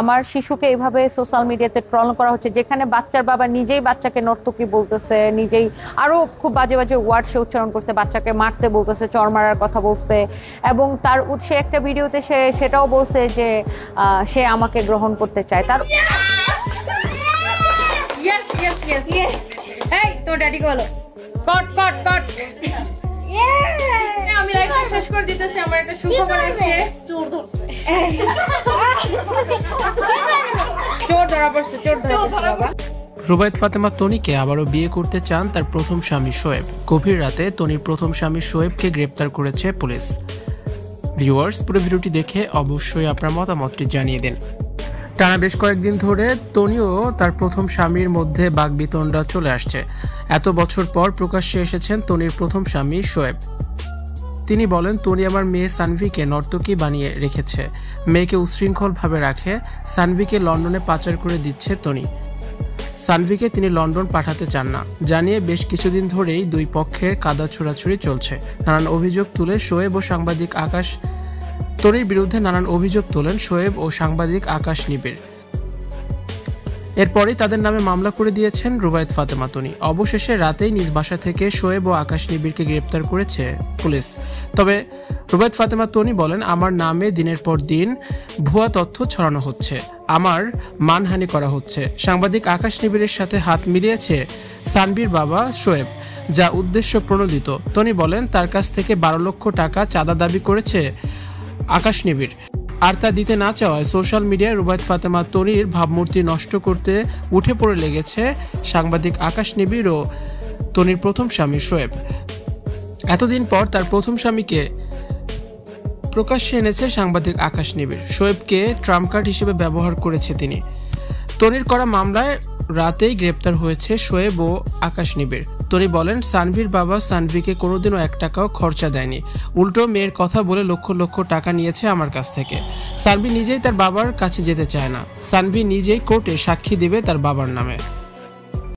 আমার শিশুকে এইভাবে সোশ্যাল মিডিয়াতে ট্রল করা হচ্ছে, যেখানে বাচ্চার বাবা নিজেই বাচ্চাকে নর্তকী বলতেছে, নিজেই আরো খুব বাজে বাজে ওয়ার্ড সে উচ্চারণ করছে, বাচ্চাকে মারতে বলতেছে, চর মারার কথা বলছে, এবং তার সে একটা ভিডিওতে সে সেটাও বলছে যে সে আমাকে গ্রহণ করতে চায়। তার এই তোর ড্যাডি বলো কট কট কট। আমি লাইভটা শেষ করে দিতেছি, আমার একটা সুখবর আছে। চোর ধরছে, চোর ধরা পড়ছে, চোর ধরা পড়ছে। রুবায়েত ফাতেমা তনিকে আবারও বিয়ে করতে চান তার প্রথম স্বামী শোয়েব। গভীর রাতে তনির প্রথম স্বামী শোয়েবকে গ্রেপ্তার করেছে পুলিশ। ভিউয়ার্স, পুরো ভিডিওটি দেখে অবশ্যই আপনার মতামতটি জানিয়ে দিন। টানা বেশ কয়েকদিন ধরে তনি ও তার প্রথম স্বামীর মধ্যে বাকবিতণ্ডা চলে আসছে। এত বছর পর প্রকাশ্যে এসেছেন তনির প্রথম স্বামী শোয়েব। তিনি বলেন, তনি আমার মেয়ে সানভিকে নর্তকী বানিয়ে রেখেছে, মেয়েকে উশৃঙ্খলভাবে রাখে। সানভিকে লন্ডনে পাচার করে দিচ্ছে তনি। সানভিকে তিনি লন্ডন পাঠাতে চান না জানিয়ে বেশ কিছুদিন ধরেই দুই পক্ষের কাদা ছোড়াছুড়ি চলছে। নানান অভিযোগ তুলে শোয়েব ও সাংবাদিক আকাশ তনির বিরুদ্ধে নানান অভিযোগ তোলেন শোয়েব ও সাংবাদিক আকাশ নিবিড়। এরপরই তাদের নামে মামলা করে দিয়েছেন রুবায়েত ফাতেমা তনি। অবশেষে রাতেই নিজ বাসা থেকে শোয়েব ও আকাশ নিবিড়কে গ্রেপ্তার করেছে পুলিশ। তবে রুবায়েত ফাতেমা তনি বলেন, আমার নামে দিনের পর দিন ভুয়া তথ্য ছড়ানো হচ্ছে, আমার মানহানি করা হচ্ছে। সাংবাদিক আকাশ নিবিড়ের সাথে হাত মিলিয়েছে সানভীর বাবা শোয়েব, যা উদ্দেশ্য প্রণোদিত। তনি বলেন, তার কাছ থেকে 12 লক্ষ টাকা চাঁদা দাবি করেছে আকাশ নিবিড়, আর তা দিতে না চাওয়ায় সোশ্যাল মিডিয়ায় রুবায়েত ফাতেমা তনির ভাবমূর্তি নষ্ট করতে উঠে পড়ে লেগেছে সাংবাদিক আকাশ নিবিড় ও তনির প্রথম স্বামী শোয়েব। এতদিন পর তার প্রথম স্বামীকে প্রকাশ্যে এনেছে সাংবাদিক আকাশ নিবিড়। শোয়েবকে ট্রাম্প কার্ড হিসেবে ব্যবহার করেছে তিনি। তনির করা মামলায় রাতেই গ্রেপ্তার হয়েছে শোয়েব ও আকাশ নিবিড়। তনি বলেন, সানভীর বাবা সানভিকে কোনোদিনও 1 টাকাও খরচা দেয়নি, উল্টো মেয়ের কথা বলে লক্ষ লক্ষ টাকা নিয়েছে আমার কাছ থেকে। সানভি নিজেই তার বাবার কাছে যেতে চায় না, সানভি নিজেই কোর্টে সাক্ষী দিবে তার বাবার নামে।